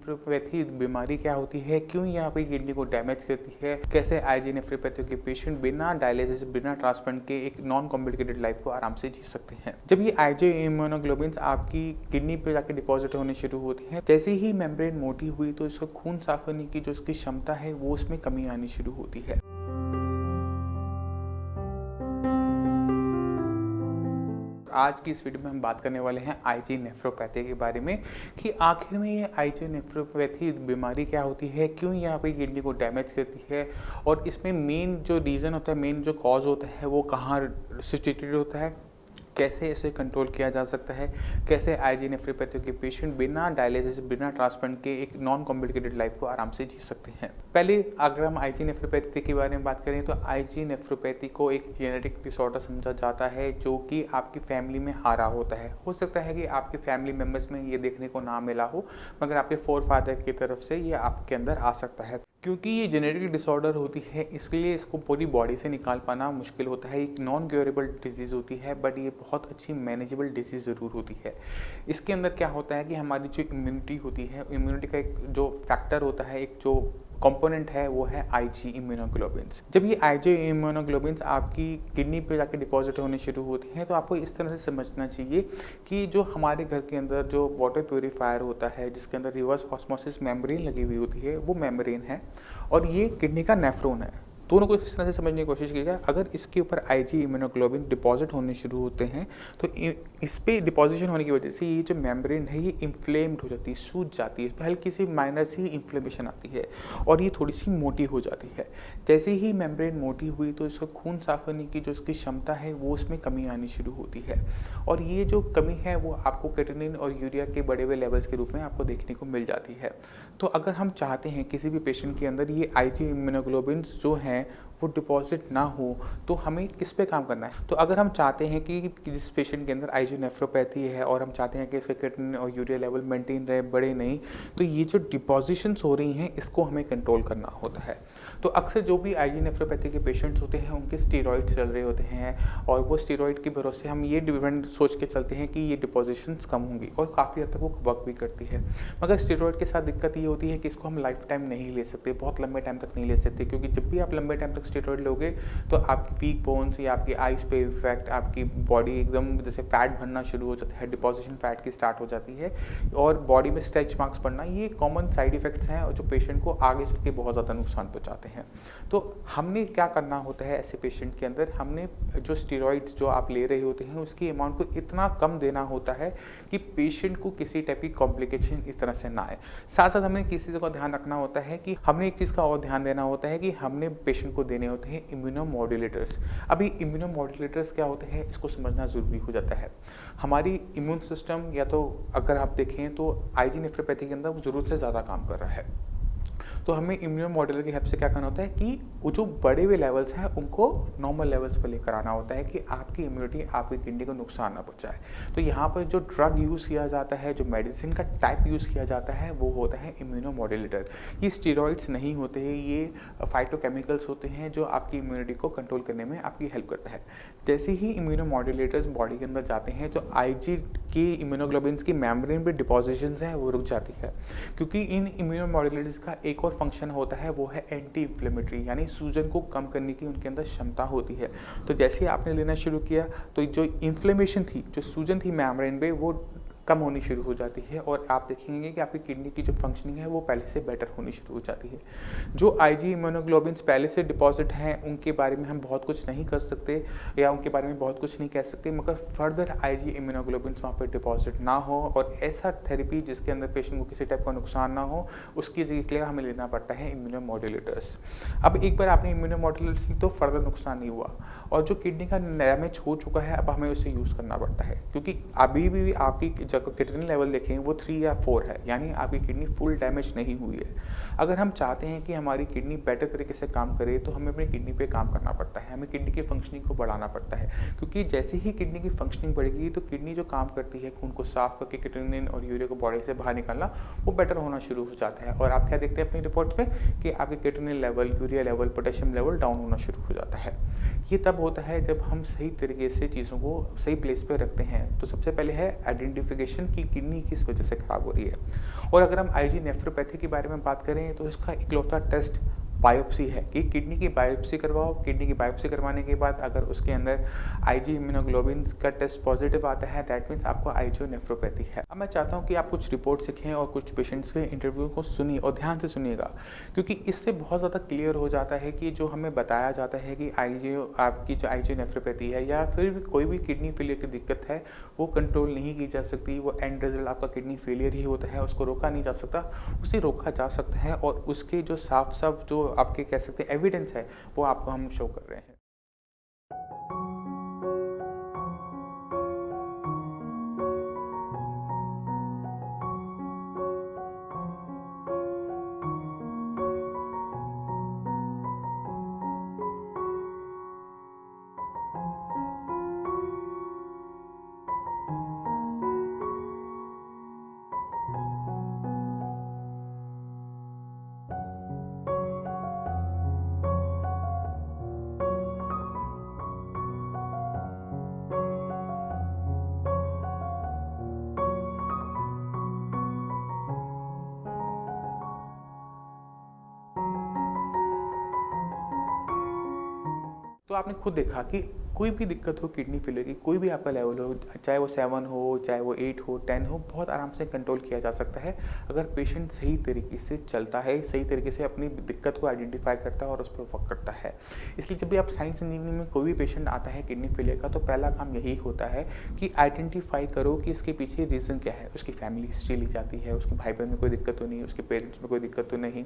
Nephropathy बीमारी क्या होती है, क्यों ये आपकी किडनी को डैमेज करती है, कैसे आईजी नेफ्रोपैथी के पेशेंट बिना डायलिसिस बिना ट्रांसप्लांट के एक नॉन कॉम्प्लिकेटेड लाइफ को आराम से जी सकते हैं। जब ये आईजी इम्यूनोग्लोबिन्स आपकी किडनी पे जाके डिपॉजिट होने शुरू होते हैं, जैसे ही मेम्ब्रेन मोटी हुई तो इसका खून साफ करने की जो इसकी क्षमता है वो उसमें कमी आनी शुरू होती है। आज की इस वीडियो में हम बात करने वाले हैं आईजी नेफ्रोपैथी के बारे में कि आखिर में ये आईजी नेफ्रोपैथी बीमारी क्या होती है, क्यों ये आपकी किडनी को डैमेज करती है और इसमें मेन जो रीज़न होता है, मेन जो कॉज होता है वो कहाँ सिचुएटेड होता है, कैसे इसे कंट्रोल किया जा सकता है, कैसे आईजी नेफ्रोपैथी के पेशेंट बिना डायलिसिस बिना ट्रांसप्लांट के एक नॉन कॉम्प्लिकेटेड लाइफ को आराम से जी सकते हैं। पहले अगर हम आईजी नेफ्रोपैथी के बारे में बात करें तो आईजी नेफ्रोपैथी को एक जेनेटिक डिसऑर्डर समझा जाता है जो कि आपकी फैमिली में आ रहा होता है। हो सकता है कि आपके फैमिली मेम्बर्स में ये देखने को ना मिला हो, मगर आपके फोरफादर की तरफ से ये आपके अंदर आ सकता है। क्योंकि ये जेनेटिक डिसऑर्डर होती है इसलिए इसको पूरी बॉडी से निकाल पाना मुश्किल होता है। एक नॉन क्योरेबल डिजीज़ होती है, बट ये बहुत अच्छी मैनेजेबल डिजीज़ ज़रूर होती है। इसके अंदर क्या होता है कि हमारी जो इम्यूनिटी होती है, इम्यूनिटी का एक जो फैक्टर होता है, एक जो कंपोनेंट है वो है आईजी इम्यूनोग्लोबिन्स। जब ये आईजी इम्यूनोग्लोबिन्स आपकी किडनी पे जाके डिपॉजिट होने शुरू होते हैं तो आपको इस तरह से समझना चाहिए कि जो हमारे घर के अंदर जो वाटर प्योरीफायर होता है जिसके अंदर रिवर्स ऑस्मोसिस मेम्ब्रेन लगी हुई होती है, वो मेम्ब्रेन है और ये किडनी का नेफ्रॉन है। दोनों को इस तरह से समझने की कोशिश कीजिएगा। अगर इसके ऊपर आईजी इम्यूनोग्लोबिन डिपॉजिट होने शुरू होते हैं तो इस पे डिपॉजिशन होने की वजह से ये जो मेम्ब्रेन है ये इन्फ्लेम्ड हो जाती है, सूज जाती है, हल्की सी माइनर सी इन्फ्लेमेशन आती है और ये थोड़ी सी मोटी हो जाती है। जैसे ही मेम्ब्रेन मोटी हुई तो इसका खून साफ करने की जो इसकी क्षमता है वो उसमें कमी आनी शुरू होती है और ये जो कमी है वो आपको क्रेटिनिन और यूरिया के बढ़े हुए लेवल्स के रूप में आपको देखने को मिल जाती है। तो अगर हम चाहते हैं किसी भी पेशेंट के अंदर ये आईजी इम्यूनोग्लोबिन्स जो हैं वो डिपॉजिट ना हो तो हमें किस पे काम करना है। तो अगर हम चाहते हैं कि जिस पेशेंट के अंदर आईजी नेफ्रोपैथी है और हम चाहते हैं कि इसके क्रेटिनिन और यूरिया लेवल मेंटेन रहे, बढ़े नहीं, तो ये जो डिपॉजिशंस हो रही हैं इसको हमें कंट्रोल करना होता है। तो अक्सर जो भी आईजी नेफ्रोपैथी के पेशेंट्स होते हैं उनके स्टेरॉइड चल रहे होते हैं और वो स्टेरॉइड के भरोसे हम ये डिपेंड सोच के चलते हैं कि ये डिपॉजिशंस कम होंगी और काफ़ी हद तक वो वर्क भी करती है। मगर स्टेरॉइड के साथ दिक्कत ये होती है कि इसको हम लाइफ टाइम नहीं ले सकते, बहुत लंबे टाइम तक नहीं ले सकते, क्योंकि जब भी आप लंबे टाइम तक स्टेरॉइड लोगे तो आपकी वीक बोन्स या आपकी आइज पे इफेक्ट, आपकी बॉडी एकदम जैसे फैट बनना शुरू हो जाता है, डिपॉजिशन फैट की स्टार्ट हो जाती है और बॉडी में स्ट्रेच मार्क्स पड़ना, ये कॉमन साइड इफेक्ट्स हैं और जो पेशेंट को आगे चल के बहुत ज़्यादा नुकसान पहुंचाते हैं। तो हमने क्या करना होता है ऐसे पेशेंट के अंदर, हमने जो स्टेरॉइड्स जो आप ले रहे होते हैं उसकी अमाउंट को इतना कम देना होता है कि पेशेंट को किसी टाइप की कॉम्प्लिकेशन इस तरह से ना आए। साथ साथ हमने किसी चीज़ का ध्यान रखना होता है कि हमने एक चीज़ का और ध्यान देना होता है कि हमने पेशेंट को देने होते हैं इम्यूनोमॉड्यूलेटर्स। अभी इम्यूनोमॉड्यूलेटर्स क्या होते हैं इसको समझना ज़रूरी हो जाता है। हमारी इम्यून सिस्टम या तो अगर आप देखें तो आईजी नेफ्रोपैथी के अंदर वो ज़रूरत से ज़्यादा काम कर रहा है, तो हमें इम्यूनोमॉड्यूलर की हेल्प से क्या करना होता है कि वो जो बड़े हुए लेवल्स हैं उनको नॉर्मल लेवल्स पर लेकर आना होता है कि आपकी इम्यूनिटी आपकी किडनी को नुकसान ना पहुंचाए। तो यहाँ पर जो ड्रग यूज़ किया जाता है, जो मेडिसिन का टाइप यूज़ किया जाता है वो होता है इम्यूनोमॉड्यूलेटर। ये स्टेरॉइड्स नहीं होते हैं, ये फाइटोकेमिकल्स होते हैं जो आपकी इम्यूनिटी को कंट्रोल करने में आपकी हेल्प करता है। जैसे ही इम्यूनोमॉड्यूलेटर्स बॉडी के अंदर जाते हैं तो आईजी की इम्यूनोग्लोबिन्स की मेम्ब्रेन पे डिपॉजिशंस हैं वो रुक जाती है, क्योंकि इन इम्यूनोमॉड्यूलेटर्स का एक और फंक्शन होता है वो है एंटी इन्फ्लेमेटरी, यानी सूजन को कम करने की उनके अंदर क्षमता होती है। तो जैसे ही आपने लेना शुरू किया तो जो इन्फ्लेमेशन थी, जो सूजन थी मेम्ब्रेन पे, वो कम होनी शुरू हो जाती है और आप देखेंगे कि आपकी किडनी की जो फंक्शनिंग है वो पहले से बेटर होनी शुरू हो जाती है। जो आईजी इम्यूनोग्लोबिन्स पहले से डिपॉजिट हैं उनके बारे में हम बहुत कुछ नहीं कर सकते या उनके बारे में बहुत कुछ नहीं कह सकते, मगर फर्दर आईजी इम्यूनोग्लोबिन्स वहाँ पर डिपॉजिट ना हो और ऐसा थेरेपी जिसके अंदर पेशेंट को किसी टाइप का नुकसान ना हो उसकी के लिए हमें लेना पड़ता है इम्यूनोमॉड्यूलेटर्स। अब एक बार आपने इम्यूनोमॉड्यूलेटर्स ली तो फर्दर नुकसान नहीं हुआ और जो किडनी का डैमेज हो चुका है अब हमें उसे यूज़ करना पड़ता है, क्योंकि अभी भी आपकी क्रेटिनिन लेवल देखें वो 3 या 4 है, यानी आपकी किडनी फुल डैमेज नहीं हुई है। अगर हम चाहते हैं कि हमारी किडनी बेटर तरीके से काम करे तो हमें अपनी किडनी पे काम करना पड़ता है, हमें किडनी की फंक्शनिंग को बढ़ाना पड़ता है, क्योंकि जैसे ही किडनी की फंक्शनिंग बढ़ेगी तो किडनी जो काम करती है खून को साफ करके क्रेटिनिन और यूरिया को बॉडी से बाहर निकालना, वो बेटर होना शुरू हो जाता है और आप क्या देखते हैं अपनी रिपोर्ट्स में कि आपके creatinine level, urea level, potassium level down होना शुरू हो जाता है। ये तब तब होता है जब हम सही तरीके से चीज़ों को सही प्लेस पे रखते हैं। तो सबसे पहले है आइडेंटिफिकेशन कि किडनी किस वजह से ख़राब हो रही है। और अगर हम आईजी नेफ्रोपैथी के बारे में बात करें तो इसका इकलौता टेस्ट बायोप्सी है कि किडनी की बायोप्सी करवाओ। किडनी की बायोप्सी करवाने के बाद अगर उसके अंदर आईजी इम्यूनोग्लोबिन का टेस्ट पॉजिटिव आता है, दैट मीन्स आपको आईजी नेफ्रोपैथी है। अब मैं चाहता हूँ कि आप कुछ रिपोर्ट सीखें और कुछ पेशेंट्स के इंटरव्यू को सुनिए और ध्यान से सुनिएगा, क्योंकि इससे बहुत ज़्यादा क्लियर हो जाता है कि जो हमें बताया जाता है कि आईजी आपकी जो आईजी नेफ्रोपैथी है या फिर कोई भी किडनी फेलियर की दिक्कत है वो कंट्रोल नहीं की जा सकती। वो एंड रिजल्ट आपका किडनी फेलियर ही होता है, उसको रोका नहीं जा सकता। उसे रोका जा सकता है और उसके जो साफ साफ जो आपके कह सकते हैं एविडेंस है वो आपको हम शो कर रहे हैं। तो आपने खुद देखा कि कोई भी दिक्कत हो किडनी फेलियर की, कोई भी आपका लेवल हो, चाहे वो 7 हो, चाहे वो 8 हो, 10 हो, बहुत आराम से कंट्रोल किया जा सकता है अगर पेशेंट सही तरीके से चलता है, सही तरीके से अपनी दिक्कत को आइडेंटिफाई करता है और उस पर वर्क करता है। इसलिए जब भी आप साइंस इंजीनियरिंग में कोई भी पेशेंट आता है किडनी फेलियर का, तो पहला काम यही होता है कि आइडेंटिफाई करो कि इसके पीछे रीज़न क्या है। उसकी फैमिली हिस्ट्री ली जाती है, उसके भाई बहन में कोई दिक्कत तो नहीं, उसके पेरेंट्स में कोई दिक्कत तो नहीं,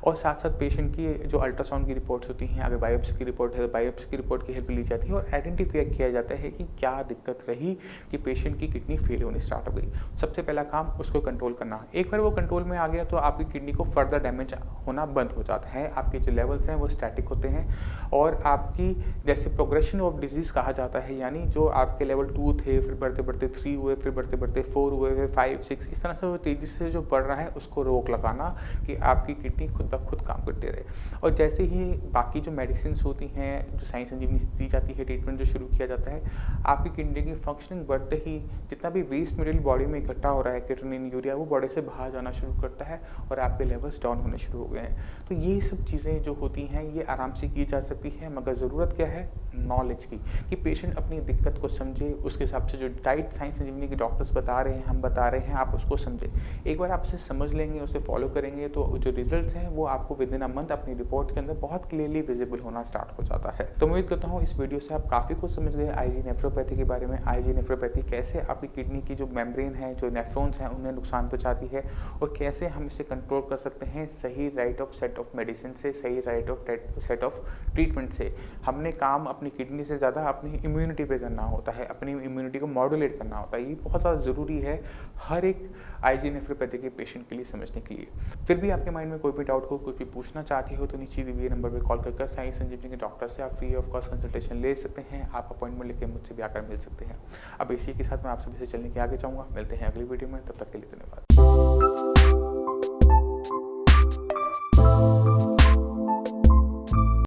और साथ साथ पेशेंट की जो अल्ट्रासाउंड की रिपोर्ट्स होती हैं, अगर बायोप्सी की रिपोर्ट है तो बायोप्सी की रिपोर्ट की हेल्प ली जाती है और आइडेंटिफाई किया जाता है कि क्या दिक्कत रही कि पेशेंट की किडनी फेल होनी स्टार्ट हो गई। सबसे पहला काम उसको कंट्रोल करना। एक बार वो कंट्रोल में आ गया तो आपकी किडनी को फर्दर डैमेज होना बंद हो जाता है, आपके जो लेवल्स हैं वो स्टैटिक होते हैं और आपकी जैसे प्रोग्रेशन ऑफ डिजीज़ कहा जाता है, यानी जो आपके लेवल 2 थे, फिर बढ़ते बढ़ते 3 हुए, फिर बढ़ते बढ़ते 4 हुए, फिर 5, 6, इस तरह से वो तेज़ी से जो बढ़ रहा है उसको रोक लगाना कि आपकी किडनी खुद ब खुद काम करते रहे। और जैसे ही बाकी जो मेडिसिन होती हैं, जो साइंस इंजीनियरिंग दी जाती है, ट्रीटमेंट जो शुरू किया जाता है, आपकी किडनी की फंक्शनिंग बढ़ते ही जितना भी वेस्ट मटेरियल बॉडी में इकट्ठा हो रहा है, क्रिएटिनिन, यूरिया, वो बॉडी से बाहर जाना शुरू करता है और आपके लेवल्स डाउन होने शुरू हो गए हैं। तो ये सब चीज़ें जो होती हैं ये आराम से की जा सकती है, मगर ज़रूरत क्या है, नॉलेज की, कि पेशेंट अपनी दिक्कत को समझे, उसके हिसाब से जो डाइट साइंस इंजीनियरिंग के डॉक्टर्स बता रहे हैं, हम बता रहे हैं, आप उसको समझें। एक बार आप उसे समझ लेंगे, उसे फॉलो करेंगे तो जो रिजल्ट्स हैं वो आपको विद इन अ मंथ अपनी रिपोर्ट के अंदर बहुत क्लियरली विजिबल होना स्टार्ट हो जाता है। तो उम्मीद करता हूँ इस वीडियो से आप काफ़ी कुछ समझ गए आईजी नेफ्रोपैथी के बारे में। आईजी नेफ्रोपैथी कैसे आपकी किडनी की जो मेम्ब्रेन है, जो नेफ्रॉन्स हैं, उन्हें नुकसान पहुंचाती है और कैसे हम इसे कंट्रोल कर सकते हैं सही right of set of medicine से, सही right of set of treatment से। हमने काम अपनी किडनी से ज़्यादा अपनी इम्यूनिटी पे करना होता है, अपनी इम्यूनिटी को मॉड्यूलेट करना होता है। ये बहुत ज़्यादा ज़रूरी है हर एक आईजी नेफ्रोपैथी के पेशेंट के लिए समझने के लिए। फिर भी आपके माइंड में कोई भी डाउट हो, कुछ भी पूछना चाहते हो तो नीचे दिए नंबर पर कॉल कर साइंस इंजीनियरिंग के डॉक्टर से आप फ्री ऑफ कॉस्ट कंसल्टेशन ले सकते हैं। आप अपॉइंटमेंट लेकर मुझसे भी आकर मिल सकते हैं। अब इसी के साथ मैं आप सभी से चलने के आगे चाहूँगा। मिलते हैं अगली वीडियो में, तब तक के लिए धन्यवाद।